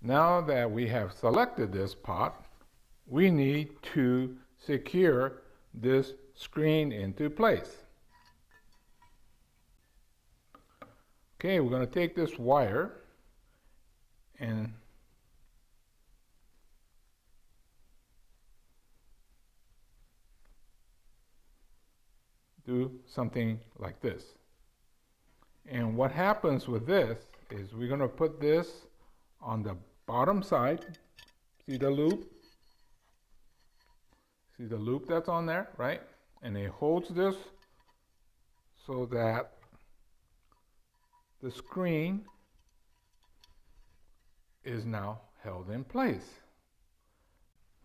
Now that we have selected this pot, we need to secure this screen into place. Okay, we're going to take this wire and do something like this. And what happens with this is we're going to put this on the bottom side. See the loop? See the loop that's on there, right? And it holds this so that the screen is now held in place.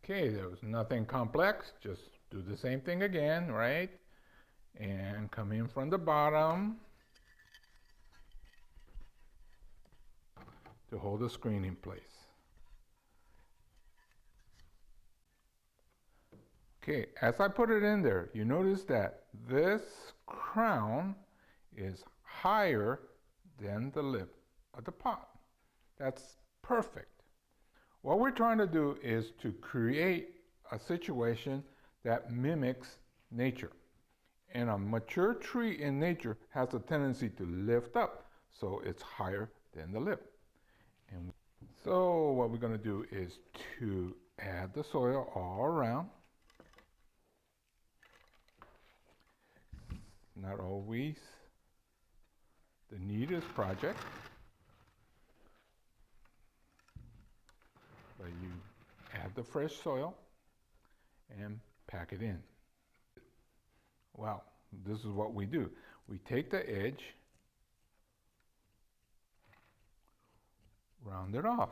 Okay, there was nothing complex. Just do the same thing again, right? And come in from the bottom to hold the screen in place. Okay, as I put it in there, you notice that this crown is higher than the lip of the pot. That's perfect. What we're trying to do is to create a situation that mimics nature. And a mature tree in nature has a tendency to lift up, so it's higher than the lip. And so what we're going to do is to add the soil all around. Not always the neatest project, but you add the fresh soil and pack it in. Well, this is what we do. We take the edge, round it off.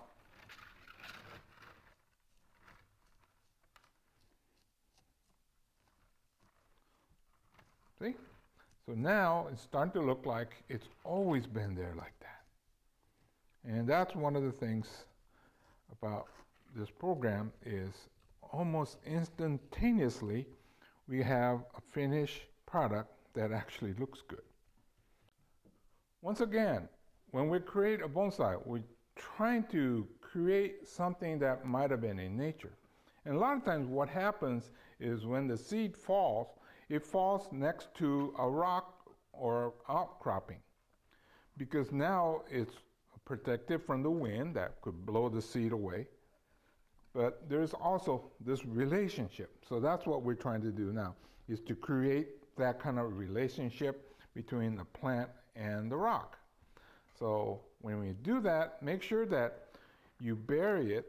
See? So now it's starting to look like it's always been there like that. And that's one of the things about this program is almost instantaneously we have a finished product that actually looks good. Once again, when we create a bonsai, we're trying to create something that might have been in nature. And a lot of times what happens is when the seed falls, it falls next to a rock or outcropping, because now it's protected from the wind that could blow the seed away. But there's also this relationship. So that's what we're trying to do now, is to create that kind of relationship between the plant and the rock. So when we do that, make sure that you bury it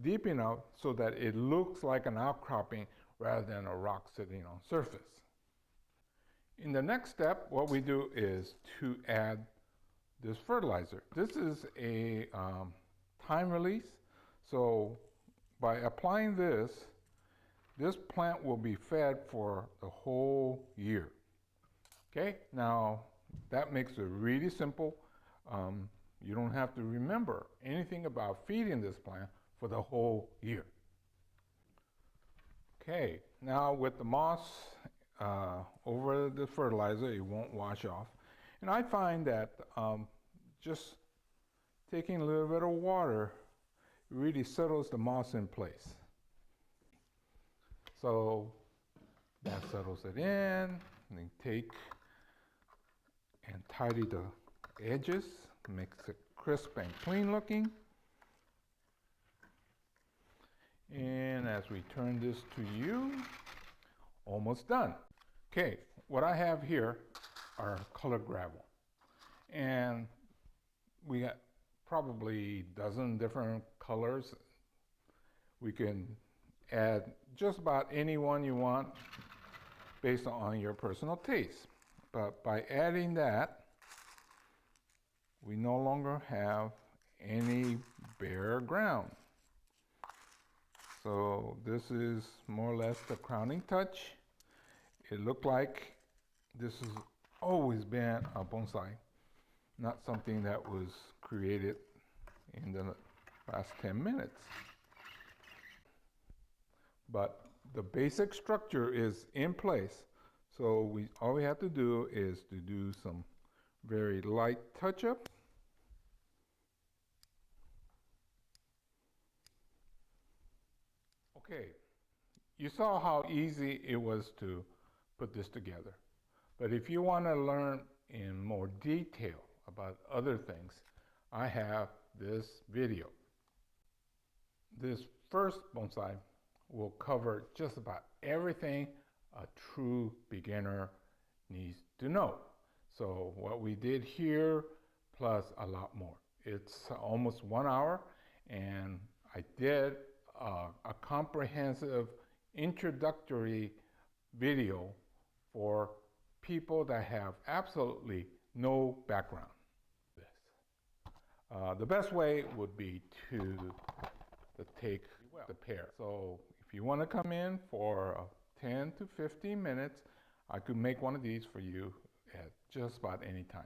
deep enough so that it looks like an outcropping rather than a rock sitting on surface. In the next step, what we do is to add this fertilizer. This is a time release, so by applying this, this plant will be fed for the whole year. Okay, now that makes it really simple. You don't have to remember anything about feeding this plant for the whole year. Okay, now with the moss over the fertilizer, it won't wash off. And I find that just taking a little bit of water really settles the moss in place. So that settles it in, and then take and tidy the edges, makes it crisp and clean looking. And as we turn this to you, almost done. Okay, what I have here are colored gravel. And we got probably a dozen different colors. We can add just about any one you want based on your personal taste. But by adding that, we no longer have any bare ground. So this is more or less the crowning touch. It looked like this has always been a bonsai, not something that was created in the last 10 minutes. But the basic structure is in place. So all we have to do is to do some very light touch-up. Okay, you saw how easy it was to put this together. But if you want to learn in more detail about other things, I have this video. This first bonsai will cover just about everything a true beginner needs to know. So what we did here, plus a lot more. It's almost 1 hour, and I did a comprehensive introductory video for people that have absolutely no background. The best way would be to take the pair. So if you want to come in for 10 to 15 minutes, I could make one of these for you at just about any time.